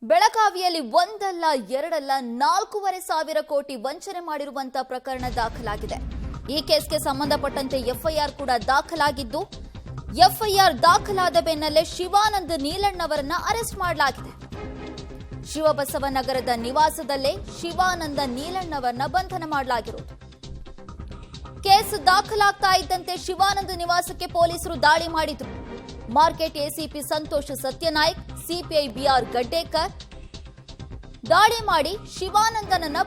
ಬೆಳಗಾವಿಯಲ್ಲಿ ಒಂದಲ್ಲ ಎರಡಲ್ಲ 4,500 ಕೋಟಿ ವಂಚನೆ ಮಾಡಿರುವಂತಹ ಪ್ರಕರಣ ದಾಖಲಾಗಿದೆ. ಈ ಕೇಸ್ಗೆ ಸಂಬಂಧಪಟ್ಟಂತೆ ಎಫ್ಐಆರ್ ಕೂಡ ದಾಖಲಾಗಿದ್ದು, ಎಫ್ಐಆರ್ ದಾಖಲಾದ ಬೆನ್ನಲ್ಲೇ ಶಿವಾನಂದ ನೀಲಣ್ಣವರನ್ನ ಅರೆಸ್ಟ್ ಮಾಡಲಾಗಿದೆ. ಶಿವಬಸವನಗರದ ನಿವಾಸದಲ್ಲೇ ಶಿವಾನಂದ ನೀಲಣ್ಣವರನ್ನ ಬಂಧನ ಮಾಡಲಾಗಿರುವುದು. ಕೇಸ್ ದಾಖಲಾಗ್ತಾ ಇದ್ದಂತೆ ಶಿವಾನಂದ ನಿವಾಸಕ್ಕೆ ಪೊಲೀಸರು ದಾಳಿ ಮಾಡಿದ್ರು. Market ACP Santosh Satyanaik, CPI BR Gaddekar ದಾಳಿ ಮಾಡಿ ಶಿವಾನಂದನನ್ನ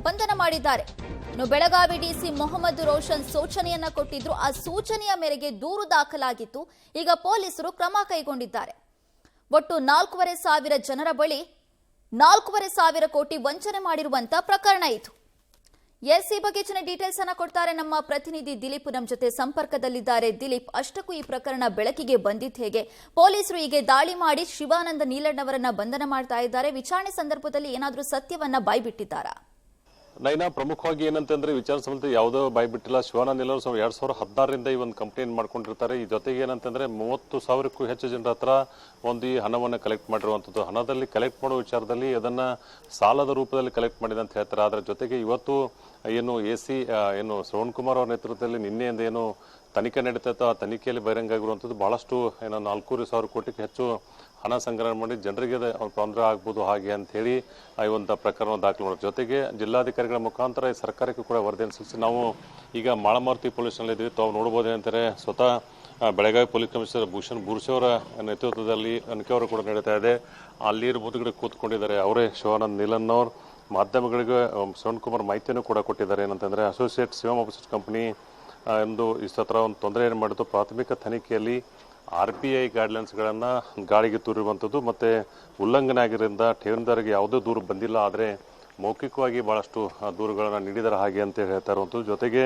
ಬಂಧನ ಮಾಡಿದ್ದಾರೆ. ಇನ್ನು ಬೆಳಗಾವಿ ಡಿಸಿ ಮೊಹಮ್ಮದ್ ರೋಷನ್ ಸೂಚನೆಯನ್ನ ಕೊಟ್ಟಿದ್ರು. ಆ ಸೂಚನೆಯ ಮೇರೆಗೆ ದೂರು ದಾಖಲಾಗಿತ್ತು. ಈಗ ಪೊಲೀಸರು ಕ್ರಮ ಕೈಗೊಂಡಿದ್ದಾರೆ. ಒಟ್ಟು 4,500 ಜನರ ಬಳಿ 4,500 ಕೋಟಿ ವಂಚನೆ ಮಾಡಿರುವಂತಹ ಪ್ರಕರಣ ಇದು. ಈ ಬಗ್ಗೆ ಹೆಚ್ಚಿನ ಡೀಟೇಲ್ಸ್ ಅನ್ನ ಕೊಡ್ತಾರೆ ನಮ್ಮ ಪ್ರತಿನಿಧಿ ದಿಲೀಪ್. ನಮ್ಮ ಜೊತೆ ಸಂಪರ್ಕದಲ್ಲಿದ್ದಾರೆ. ದಿಲೀಪ್, ಅಷ್ಟಕ್ಕೂ ಈ ಪ್ರಕರಣ ಬೆಳಕಿಗೆ ಬಂದಿತ್ತು ಹೇಗೆ? ಪೊಲೀಸರು ಈಗ ದಾಳಿ ಮಾಡಿ ಶಿವಾನಂದ ನೀಲಣ್ಣವರನ್ನ ಬಂಧನ ಮಾಡ್ತಾ ಇದ್ದಾರೆ. ವಿಚಾರಣೆ ಸಂದರ್ಭದಲ್ಲಿ ಏನಾದರೂ ಸತ್ಯವನ್ನ ಬಾಯ್ಬಿಟ್ಟಿದ್ದಾರಾ? ನೈನಾ, ಪ್ರಮುಖವಾಗಿ ಏನಂತಂದ್ರೆ ವಿಚಾರ ಸಂಬಂಧ ಯಾವುದೋ ಬಾಯ್ಬಿಟ್ಟಿಲ್ಲ. ಶಿವಾನಂದ ನೀಲಣ್ಣವರು 2016ರಿಂದ ಈ ಒಂದು ಕಂಪ್ಲೇಂಟ್ ಮಾಡ್ಕೊಂಡಿರ್ತಾರೆ. ಈ ಜೊತೆಗೆ ಏನಂತಂದ್ರೆ 30,000ಕ್ಕೂ ಹೆಚ್ಚು ಜನರ ಹತ್ರ ಒಂದು ಈ ಹಣವನ್ನು ಕಲೆಕ್ಟ್ ಮಾಡಿರುವಂಥದ್ದು. ಹಣದಲ್ಲಿ ಕಲೆಕ್ಟ್ ಮಾಡೋ ವಿಚಾರದಲ್ಲಿ ಅದನ್ನ ಸಾಲದ ರೂಪದಲ್ಲಿ ಕಲೆಕ್ಟ್ ಮಾಡಿದೆ ಅಂತ ಹೇಳ್ತಾರೆ. ಅದರ ಜೊತೆಗೆ ಇವತ್ತು ಏನು ಏನು ಶ್ರವಣ್ ಕುಮಾರ್ ಅವರ ನೇತೃತ್ವದಲ್ಲಿ ನಿನ್ನೆಯಿಂದ ಏನು ತನಿಖೆ ನಡೀತೈತೋ ಆ ತನಿಖೆಯಲ್ಲಿ ಬಹಿರಂಗ ಆಗಿರುವಂಥದ್ದು ಬಹಳಷ್ಟು ಏನೋ 4,500 ಕೋಟಿಗೆ ಹೆಚ್ಚು ಹಣ ಸಂಗ್ರಹಣೆ ಮಾಡಿ ಜನರಿಗೆ ತೊಂದರೆ ಆಗ್ಬೋದು ಹಾಗೆ ಅಂತ ಹೇಳಿ ಈ ಒಂದು ಪ್ರಕರಣ ದಾಖಲು ಮಾಡೋದು. ಜೊತೆಗೆ ಜಿಲ್ಲಾಧಿಕಾರಿಗಳ ಮುಖಾಂತರ ಈ ಸರ್ಕಾರಕ್ಕೆ ಕೂಡ ವರದಿಯನ್ನು ಸಲ್ಲಿಸಿ ನಾವು ಈಗ ಮಾಳಮಾರುತಿ ಪೊಲೀಸ್ನಲ್ಲಿ ಇದ್ದೀವಿ. ತಾವು ನೋಡ್ಬೋದು ಏನಂತಾರೆ, ಸ್ವತಃ ಬೆಳಗಾವಿ ಪೊಲೀಸ್ ಕಮಿಷನರ್ ಭೂಷಣ್ ಬುರ್ಶಿ ಅವರ ನೇತೃತ್ವದಲ್ಲಿ ತನಿಖೆಯವರು ಕೂಡ ನಡೀತಾ ಇದೆ. ಅಲ್ಲಿ ಬೂತ್ಗಡೆ ಕೂತ್ಕೊಂಡಿದ್ದಾರೆ ಅವರೇ ಶಿವಾನಂದ ನೀಲಣ್ಣವ್ರು. ಮಾಧ್ಯಮಗಳಿಗೆ ಶ್ರವಣ್ ಕುಮಾರ್ ಮಾಹಿತಿಯನ್ನು ಕೂಡ ಕೊಟ್ಟಿದ್ದಾರೆ. ಏನಂತಂದ್ರೆ ಅಸೋಸಿಯೇಟ್ ಶಿವಮ್ ಆಪೋಸಿಟ್ ಕಂಪನಿ ಎಂದು ಇಷ್ಟತ್ರ ಒಂದು ತೊಂದರೆ ಏನು ಮಾಡಿದ್ದು, ಪ್ರಾಥಮಿಕ ತನಿಖೆಯಲ್ಲಿ RBI ಗೈಡ್ಲೈನ್ಸ್ಗಳನ್ನು ಗಾಳಿಗೆ ತೂರಿರುವಂಥದ್ದು ಮತ್ತು ಉಲ್ಲಂಘನೆ ಆಗಿರೋದ್ರಿಂದ ಠೇವಣಿದಾರರಿಗೆ ಯಾವುದೇ ದೂರು ಬಂದಿಲ್ಲ. ಆದರೆ ಮೌಖಿಕವಾಗಿ ಭಾಳಷ್ಟು ದೂರುಗಳನ್ನು ನೀಡಿದ್ದಾರೆ ಹಾಗೆ ಅಂತ ಹೇಳ್ತಾ ಇರುವಂಥದ್ದು. ಜೊತೆಗೆ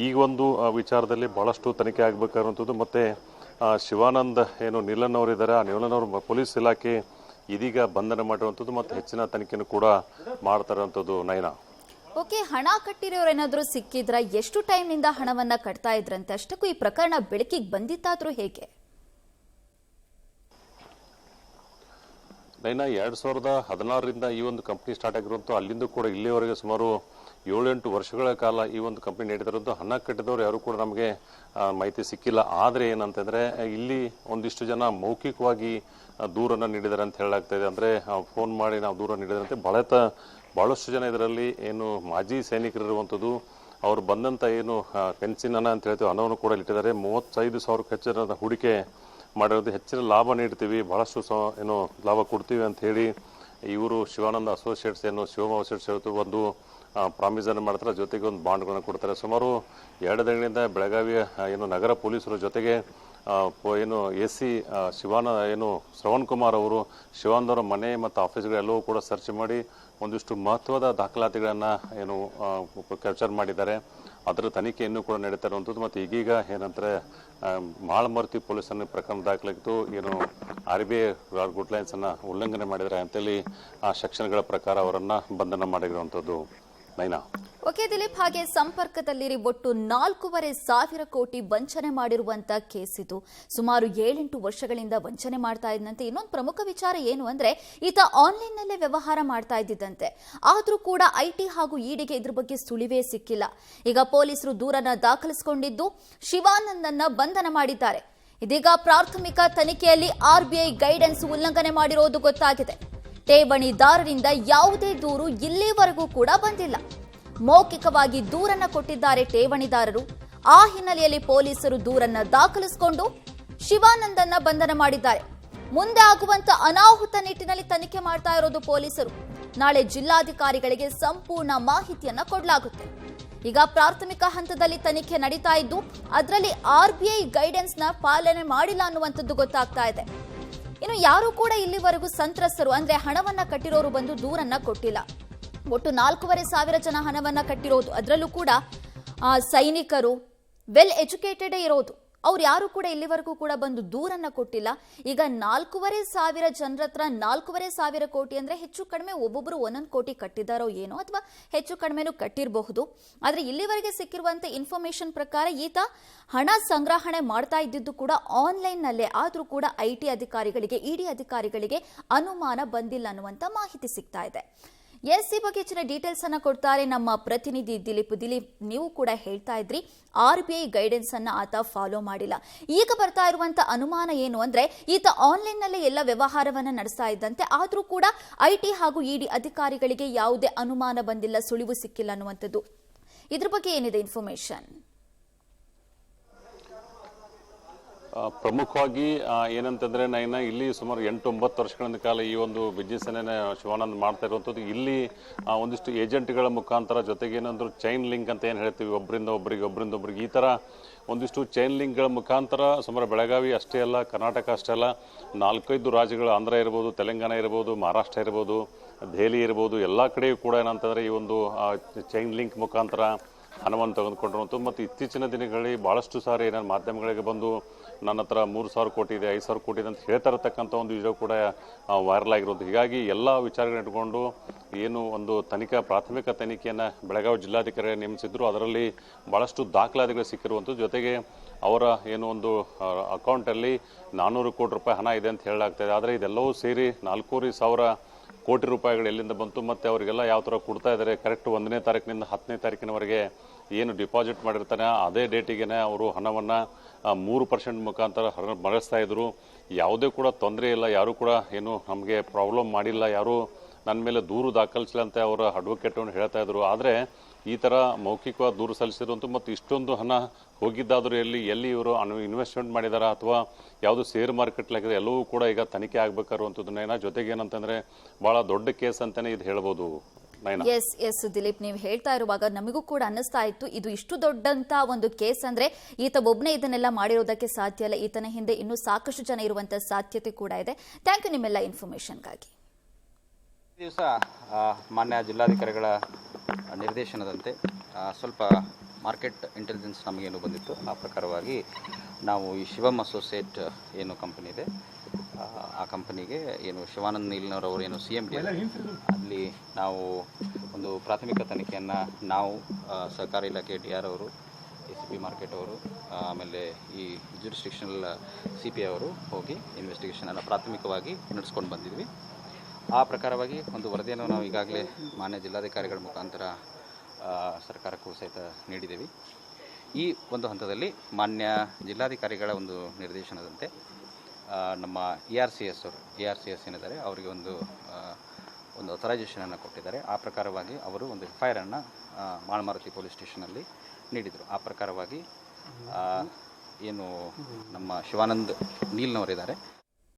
ಈ ಒಂದು ವಿಚಾರದಲ್ಲಿ ಭಾಳಷ್ಟು ತನಿಖೆ ಆಗಬೇಕಾಗಿರುವಂಥದ್ದು. ಮತ್ತು ಶಿವಾನಂದ್ ಏನು ನೀಲಣ್ಣವರಿದ್ದಾರೆ, ಆ ನೀಲಣ್ಣವರು ಪೊಲೀಸ್ ಇಲಾಖೆ ಇದೀಗ ಬಂಧನ ಮಾಡಿರುವಂಥದ್ದು ಮತ್ತು ಹೆಚ್ಚಿನ ತನಿಖೆಯನ್ನು ಕೂಡ ಮಾಡ್ತಾ ಇರುವಂಥದ್ದು. ನೈನಾ, ಓಕೆ, ಹಣ ಕಟ್ಟಿರೋರು ಏನಾದರೂ ಸಿಕ್ಕಿದ್ರ? ಎಷ್ಟು ಟೈಮ್ನಿಂದ ಹಣವನ್ನ ಕಟ್ತಾ ಇದ್ರಂತೆ? ಅಷ್ಟಕ್ಕೂ ಈ ಪ್ರಕರಣ ಬೆಳಕಿಗೆ ಬಂದಿತ್ತಾದ್ರೂ ಹೇಗೆ? ನೈನಾ, 2016ರಿಂದ ಈ ಒಂದು ಕಂಪ್ನಿ ಸ್ಟಾರ್ಟ್ ಆಗಿರುವಂಥ ಅಲ್ಲಿಂದ ಕೂಡ ಇಲ್ಲಿವರೆಗೆ ಸುಮಾರು 7-8 ವರ್ಷಗಳ ಕಾಲ ಈ ಒಂದು ಕಂಪ್ನಿ ನಡೀತಿರೋದು. ಹಣ ಕಟ್ಟಿದವರು ಯಾರು ಕೂಡ ನಮಗೆ ಮಾಹಿತಿ ಸಿಕ್ಕಿಲ್ಲ. ಆದರೆ ಏನಂತಂದ್ರೆ ಇಲ್ಲಿ ಒಂದಿಷ್ಟು ಜನ ಮೌಖಿಕವಾಗಿ ದೂರನ್ನು ನೀಡಿದ್ದಾರೆ ಅಂತ ಹೇಳಲಾಗ್ತಾ ಇದೆ. ಅಂದರೆ ಫೋನ್ ಮಾಡಿ ನಾವು ದೂರ ನೀಡಿದ್ರಂತೆ. ಬಹಳಷ್ಟು ಜನ ಇದರಲ್ಲಿ ಏನು ಮಾಜಿ ಸೈನಿಕರಿರುವಂಥದ್ದು, ಅವರು ಬಂದಂಥ ಏನು ಪೆನ್ಷನ್ ಹಣ ಅಂತ ಹೇಳ್ತೀವಿ ಹಣವನ್ನು ಕೂಡ ಇಟ್ಟಿದ್ದಾರೆ. 35,000ಕ್ಕೂ ಹೆಚ್ಚಿನ ಹೂಡಿಕೆ ಮಾಡಿರೋದು. ಹೆಚ್ಚಿನ ಲಾಭ ನೀಡ್ತೀವಿ, ಬಹಳಷ್ಟು ಏನು ಲಾಭ ಕೊಡ್ತೀವಿ ಅಂತ ಹೇಳಿ ಇವರು ಶಿವಾನಂದ ಅಸೋಸಿಯೇಟ್ಸ್ ಏನು ಶಿವಮ್ ಅಸೋಸಿಯೇಟ್ಸ್ ಹೇಳ್ತು ಒಂದು ಪ್ರಾಮಿಸನ್ನು ಮಾಡ್ತಾರೆ. ಜೊತೆಗೆ ಒಂದು ಬಾಂಡ್ಗಳನ್ನು ಕೊಡ್ತಾರೆ. ಸುಮಾರು 2 ದಿನಗಳಿಂದ ಬೆಳಗಾವಿಯ ಏನು ನಗರ ಪೊಲೀಸರ ಜೊತೆಗೆ ಏನು ಶ್ರವಣ್ ಕುಮಾರ್ ಅವರು ಶಿವಾನಂದವರ ಮನೆ ಮತ್ತು ಆಫೀಸ್ಗಳೆಲ್ಲವೂ ಕೂಡ ಸರ್ಚ್ ಮಾಡಿ ಒಂದಿಷ್ಟು ಮಹತ್ವದ ದಾಖಲಾತಿಗಳನ್ನು ಏನು ಕ್ಯಾಪ್ಚರ್ ಮಾಡಿದ್ದಾರೆ. ಅದರ ತನಿಖೆ ಇನ್ನೂ ಕೂಡ ನಡೀತಾ ಇರುವಂಥದ್ದು. ಮತ್ತು ಈಗೀಗ ಏನಂತಾರೆ, ಮಾಳಮಾರುತಿ ಪೊಲೀಸನ್ನು ಪ್ರಕರಣ ದಾಖಲಾಗಿತ್ತು. ಏನು RBI ಗೈಡ್ಲೈನ್ಸನ್ನು ಉಲ್ಲಂಘನೆ ಮಾಡಿದ್ದಾರೆ ಅಂತೇಳಿ ಆ ಸೆಕ್ಷನ್ಗಳ ಪ್ರಕಾರ ಅವರನ್ನು ಬಂಧನ ಮಾಡಿರುವಂಥದ್ದು. ನೈನಾ, ಓಕೆ ದಿಲೀಪ್, ಹಾಗೆ ಸಂಪರ್ಕದಲ್ಲಿರಿ. ಒಟ್ಟು 4,500 ಕೋಟಿ ವಂಚನೆ ಮಾಡಿರುವಂತ ಕೇಸ್ ಇದು. ಸುಮಾರು 7-8 ವರ್ಷಗಳಿಂದ ವಂಚನೆ ಮಾಡ್ತಾ ಇದ್ದಂತೆ. ಇನ್ನೊಂದು ಪ್ರಮುಖ ವಿಚಾರ ಏನು ಅಂದ್ರೆ, ಈತ ಆನ್ಲೈನ್ ನಲ್ಲೇ ವ್ಯವಹಾರ ಮಾಡ್ತಾ ಇದ್ದಂತೆ. ಆದ್ರೂ ಕೂಡ IT ಹಾಗೂ EDಗೆ ಇದ್ರ ಬಗ್ಗೆ ಸುಳಿವೇ ಸಿಕ್ಕಿಲ್ಲ. ಈಗ ಪೊಲೀಸರು ದೂರನ್ನ ದಾಖಲಿಸಿಕೊಂಡಿದ್ದು ಶಿವಾನಂದನ್ನ ಬಂಧನ ಮಾಡಿದ್ದಾರೆ. ಇದೀಗ ಪ್ರಾಥಮಿಕ ತನಿಖೆಯಲ್ಲಿ RBI ಗೈಡೆನ್ಸ್ ಉಲ್ಲಂಘನೆ ಮಾಡಿರೋದು ಗೊತ್ತಾಗಿದೆ. ಠೇವಣಿದಾರರಿಂದ ಯಾವುದೇ ದೂರು ಇಲ್ಲಿವರೆಗೂ ಕೂಡ ಬಂದಿಲ್ಲ. ಮೌಖಿಕವಾಗಿ ದೂರನ್ನ ಕೊಟ್ಟಿದ್ದಾರೆ ಠೇವಣಿದಾರರು. ಆ ಹಿನ್ನೆಲೆಯಲ್ಲಿ ಪೊಲೀಸರು ದೂರನ್ನ ದಾಖಲಿಸಿಕೊಂಡು ಶಿವಾನಂದನ್ನ ಬಂಧನ ಮಾಡಿದ್ದಾರೆ. ಮುಂದೆ ಆಗುವಂತ ಅನಾಹುತ ನಿಟ್ಟಿನಲ್ಲಿ ತನಿಖೆ ಮಾಡ್ತಾ ಇರೋದು ಪೊಲೀಸರು. ನಾಳೆ ಜಿಲ್ಲಾಧಿಕಾರಿಗಳಿಗೆ ಸಂಪೂರ್ಣ ಮಾಹಿತಿಯನ್ನ ಕೊಡಲಾಗುತ್ತೆ. ಈಗ ಪ್ರಾಥಮಿಕ ಹಂತದಲ್ಲಿ ತನಿಖೆ ನಡೀತಾ ಇದ್ದು ಅದರಲ್ಲಿ RBI ಗೈಡೆನ್ಸ್ ನ ಪಾಲನೆ ಮಾಡಿಲ್ಲ ಅನ್ನುವಂಥದ್ದು ಗೊತ್ತಾಗ್ತಾ ಇದೆ. ಇನ್ನು ಯಾರು ಕೂಡ ಇಲ್ಲಿವರೆಗೂ ಸಂತ್ರಸ್ತರು ಅಂದ್ರೆ ಹಣವನ್ನ ಕಟ್ಟಿರೋರು ಬಂದು ದೂರನ್ನ ಕೊಟ್ಟಿಲ್ಲ. ಒಟ್ಟು 4,500 ಜನ ಹಣವನ್ನ ಕಟ್ಟಿರೋದು. ಅದರಲ್ಲೂ ಕೂಡ ಸೈನಿಕರು, ವೆಲ್ ಎಜುಕೇಟೆಡ್ ಇರೋದು. ಅವ್ರು ಯಾರು ಕೂಡ ಇಲ್ಲಿವರೆಗೂ ಕೂಡ ಬಂದು ದೂರನ್ನ ಕೊಟ್ಟಿಲ್ಲ. ಈಗ 4,500 ಜನರ ಹತ್ರ 4,500 ಕೋಟಿ ಅಂದ್ರೆ ಹೆಚ್ಚು ಕಡಿಮೆ ಒಬ್ಬೊಬ್ರು 1 ಕೋಟಿ ಕಟ್ಟಿದಾರೋ ಏನೋ, ಅಥವಾ ಹೆಚ್ಚು ಕಡಿಮೆನೂ ಕಟ್ಟಿರಬಹುದು. ಆದ್ರೆ ಇಲ್ಲಿವರೆಗೆ ಸಿಕ್ಕಿರುವಂತ ಇನ್ಫಾರ್ಮೇಶನ್ ಪ್ರಕಾರ ಈತ ಹಣ ಸಂಗ್ರಹಣೆ ಮಾಡ್ತಾ ಇದ್ದಿದ್ದು ಕೂಡ ಆನ್ಲೈನ್ ನಲ್ಲೇ. ಆದ್ರೂ ಕೂಡ IT ಅಧಿಕಾರಿಗಳಿಗೆ, ED ಅಧಿಕಾರಿಗಳಿಗೆ ಅನುಮಾನ ಬಂದಿಲ್ಲ ಅನ್ನುವಂತ ಮಾಹಿತಿ ಸಿಗ್ತಾ ಇದೆ. ಎಸ್, ಈ ಬಗ್ಗೆ ಹೆಚ್ಚಿನ ಡೀಟೇಲ್ಸ್ ಅನ್ನ ಕೊಡ್ತಾರೆ ನಮ್ಮ ಪ್ರತಿನಿಧಿ ದಿಲೀಪ್. ನೀವು ಕೂಡ ಹೇಳ್ತಾ ಇದ್ರಿ RBI ಗೈಡೆನ್ಸ್ ಅನ್ನ ಆತ ಫಾಲೋ ಮಾಡಿಲ್ಲ. ಈಗ ಬರ್ತಾ ಇರುವಂತ ಅನುಮಾನ ಏನು ಅಂದ್ರೆ ಈತ ಆನ್ಲೈನ್ ನಲ್ಲೇ ಎಲ್ಲ ವ್ಯವಹಾರವನ್ನ ನಡೆಸ್ತಾ ಇದ್ದಂತೆ, ಆದ್ರೂ ಕೂಡ IT ಹಾಗೂ ED ಅಧಿಕಾರಿಗಳಿಗೆ ಯಾವುದೇ ಅನುಮಾನ ಬಂದಿಲ್ಲ, ಸುಳಿವು ಸಿಕ್ಕಿಲ್ಲ ಅನ್ನುವಂಥದ್ದು. ಇದ್ರ ಬಗ್ಗೆ ಏನಿದೆ ಇನ್ಫಾರ್ಮೇಶನ್? ಪ್ರಮುಖವಾಗಿ ಏನಂತಂದ್ರೆ ನೈನ ಇಲ್ಲಿ ಸುಮಾರು 8-9 ವರ್ಷಗಳ ಕಾಲ ಈ ಒಂದು ಬಿಸ್ನೆಸ್ ಅನ್ನ ಶಿವಾನಂದ್ ಮಾಡ್ತಾ ಇರುವಂಥದ್ದು. ಇಲ್ಲಿ ಒಂದಿಷ್ಟು ಏಜೆಂಟ್ಗಳ ಮುಖಾಂತರ, ಜೊತೆಗೆ ಏನಂದ್ರು ಚೈನ್ ಲಿಂಕ್ ಅಂತ ಏನು ಹೇಳ್ತೀವಿ, ಒಬ್ಬರಿಂದ ಒಬ್ಬರಿಗೆ ಈ ಥರ ಒಂದಿಷ್ಟು ಚೈನ್ ಲಿಂಕ್ಗಳ ಮುಖಾಂತರ ಸುಮಾರು ಬೆಳಗಾವಿ ಅಷ್ಟೇ ಅಲ್ಲ, ಕರ್ನಾಟಕ ಅಷ್ಟೇ ಅಲ್ಲ, 4-5 ರಾಜ್ಯಗಳು, ಆಂಧ್ರ ಇರ್ಬೋದು, ತೆಲಂಗಾಣ ಇರ್ಬೋದು, ಮಹಾರಾಷ್ಟ್ರ ಇರ್ಬೋದು, ದೆಹಲಿ ಇರ್ಬೋದು, ಎಲ್ಲ ಕಡೆಯೂ ಕೂಡ ಏನಂತಂದರೆ ಈ ಒಂದು ಚೈನ್ ಲಿಂಕ್ ಮುಖಾಂತರ ಹಣವನ್ನು ತೆಗೆದುಕೊಂಡಿರುವಂಥ. ಮತ್ತು ಇತ್ತೀಚಿನ ದಿನಗಳಲ್ಲಿ ಭಾಳಷ್ಟು ಸಾರಿ ಏನಾದ್ರು ಮಾಧ್ಯಮಗಳಿಗೆ ಬಂದು ನನ್ನ ಹತ್ರ 3,000 ಕೋಟಿ ಇದೆ, 5,000 ಕೋಟಿ ಇದೆ ಅಂತ ಹೇಳ್ತಾ ಇರತಕ್ಕಂಥ ಒಂದು ವಿಡಿಯೋ ಕೂಡ ವೈರಲ್ ಆಗಿರೋದು. ಹೀಗಾಗಿ ಎಲ್ಲ ವಿಚಾರಗಳನ್ನ ಇಟ್ಕೊಂಡು ಏನು ಒಂದು ಪ್ರಾಥಮಿಕ ತನಿಖೆಯನ್ನು ಬೆಳಗಾವಿ ಜಿಲ್ಲಾಧಿಕಾರಿ ನೇಮಿಸಿದ್ರು. ಅದರಲ್ಲಿ ಭಾಳಷ್ಟು ದಾಖಲಾತಿಗಳು ಸಿಕ್ಕಿರುವಂಥದ್ದು. ಜೊತೆಗೆ ಅವರ ಏನು ಒಂದು ಅಕೌಂಟಲ್ಲಿ 400 ಕೋಟಿ ರೂಪಾಯಿ ಹಣ ಇದೆ ಅಂತ ಹೇಳಲಾಗ್ತಾಯಿದೆ. ಆದರೆ ಇದೆಲ್ಲವೂ ಸೇರಿ 4,500 ಕೋಟಿ ರೂಪಾಯಿಗಳು ಎಲ್ಲಿಂದ ಬಂತು, ಮತ್ತು ಅವರಿಗೆಲ್ಲ ಯಾವ ಥರ ಕೊಡ್ತಾ ಇದ್ದಾರೆ, ಕರೆಕ್ಟ್ 1ನೇ ತಾರೀಕಿನಿಂದ 10ನೇ ತಾರೀಕಿನವರೆಗೆ ಏನು ಡಿಪಾಸಿಟ್ ಮಾಡಿರ್ತಾನೆ ಅದೇ ಡೇಟಿಗೆ ಅವರು ಹಣವನ್ನು 3% ಮುಖಾಂತರ ಮರಳಿಸ್ತಾ ಇದ್ರು. ಯಾವುದೇ ಕೂಡ ತೊಂದರೆ ಇಲ್ಲ, ಯಾರೂ ಕೂಡ ಏನು ನಮಗೆ ಪ್ರಾಬ್ಲಮ್ ಮಾಡಿಲ್ಲ, ಯಾರೂ ನನ್ನ ಮೇಲೆ ದೂರು ದಾಖಲಿಸಿಲ್ಲ ಅಂತ ಅವರ ಅಡ್ವೊಕೇಟನ್ನು ಹೇಳ್ತಾ ಇದ್ರು. ಆದರೆ ಈ ಥರ ಮೌಖಿಕವಾಗಿ ದೂರು ಸಲ್ಲಿಸಿರುವಂಥ ಮತ್ತು ಇಷ್ಟೊಂದು ಹಣ ಹೋಗಿದ್ದಾದರೂ ಎಲ್ಲಿ ಇವರು ಇನ್ವೆಸ್ಟ್ಮೆಂಟ್ ಮಾಡಿದಾರ ಅಥವಾ ಯಾವುದು ಶೇರ್ ಮಾರ್ಕೆಟ್ಲಾಗಿದೆ ಎಲ್ಲವೂ ಕೂಡ ಈಗ ತನಿಖೆ ಆಗಬೇಕಾಗಿರುವಂಥದ್ದು ನೈನಾ. ಜೊತೆಗೆ ಏನಂತಂದರೆ ಭಾಳ ದೊಡ್ಡ ಕೇಸ್ ಅಂತಲೇ ಇದು ಹೇಳ್ಬೋದು ನೈನಾ. ಎಸ್ ದಿಲೀಪ್, ನೀವು ಹೇಳ್ತಾ ಇರುವಾಗ ನಮಗೂ ಕೂಡ ಅನ್ನಿಸ್ತಾ ಇತ್ತು ಇದು ಇಷ್ಟು ದೊಡ್ಡಂತ ಒಂದು ಕೇಸ್ ಅಂದ್ರೆ ಈತ ಒಬ್ಬನೇ ಇದನ್ನೆಲ್ಲ ಮಾಡಿರೋದಕ್ಕೆ ಸಾಧ್ಯ ಇಲ್ಲ, ಈತನ ಹಿಂದೆ ಇನ್ನೂ ಸಾಕಷ್ಟು ಜನ ಇರುವಂತ ಸಾಧ್ಯತೆ ಕೂಡ ಇದೆ. ಥ್ಯಾಂಕ್ ಯು ನಿಮ್ಮೆಲ್ಲ ಇನ್ಫಾರ್ಮೇಶನ್ಗಾಗಿ. ದಿವಸ ಮಾನ್ಯ ಜಿಲ್ಲಾಧಿಕಾರಿಗಳ ನಿರ್ದೇಶನದಂತೆ ಸ್ವಲ್ಪ ಮಾರ್ಕೆಟ್ ಇಂಟೆಲಿಜೆನ್ಸ್ ನಮಗೇನು ಬಂದಿತ್ತು, ಆ ಪ್ರಕಾರವಾಗಿ ನಾವು ಈ ಶಿವಮ್ ಅಸೋಸಿಯೇಟ್ ಏನು ಕಂಪನಿ ಇದೆ ಆ ಕಂಪನಿಗೆ ಏನು ಶಿವಾನಂದ್ ನೀಲ್ನವರವರು ಏನು CMD ಅಲ್ಲಿ ನಾವು ಒಂದು ಪ್ರಾಥಮಿಕ ತನಿಖೆಯನ್ನು ನಾವು ಸಹಕಾರ ಇಲಾಖೆ DR ಅವರು, ACP ಮಾರ್ಕೆಟ್ ಅವರು, ಆಮೇಲೆ ಈ ಜ್ಯೂರಿಸ್ಡಿಕ್ಷನಲ್ CP ಅವರು ಹೋಗಿ ಇನ್ವೆಸ್ಟಿಗೇಷನನ್ನು ಪ್ರಾಥಮಿಕವಾಗಿ ನಡೆಸ್ಕೊಂಡು ಬಂದಿದ್ವಿ. ಆ ಪ್ರಕಾರವಾಗಿ ಒಂದು ವರದಿಯನ್ನು ನಾವು ಈಗಾಗಲೇ ಮಾನ್ಯ ಜಿಲ್ಲಾಧಿಕಾರಿಗಳ ಮುಖಾಂತರ ಸರ್ಕಾರಕ್ಕೂ ಸಹಿತ ನೀಡಿದ್ದೇವೆ. ಈ ಒಂದು ಹಂತದಲ್ಲಿ ಮಾನ್ಯ ಜಿಲ್ಲಾಧಿಕಾರಿಗಳ ಒಂದು ನಿರ್ದೇಶನದಂತೆ ನಮ್ಮ ERCS ಏನಿದ್ದಾರೆ ಅವರಿಗೆ ಒಂದು ಅಥರೈಸೇಷನನ್ನು ಕೊಟ್ಟಿದ್ದಾರೆ. ಆ ಪ್ರಕಾರವಾಗಿ ಅವರು ಒಂದು FIR ಅನ್ನು ಮಾಳಮಾರುತಿ ಪೊಲೀಸ್ ಸ್ಟೇಷನಲ್ಲಿ ನೀಡಿದರು. ಆ ಪ್ರಕಾರವಾಗಿ ಏನು ನಮ್ಮ ಶಿವಾನಂದ್ ನೀಲ್ನವರಿದ್ದಾರೆ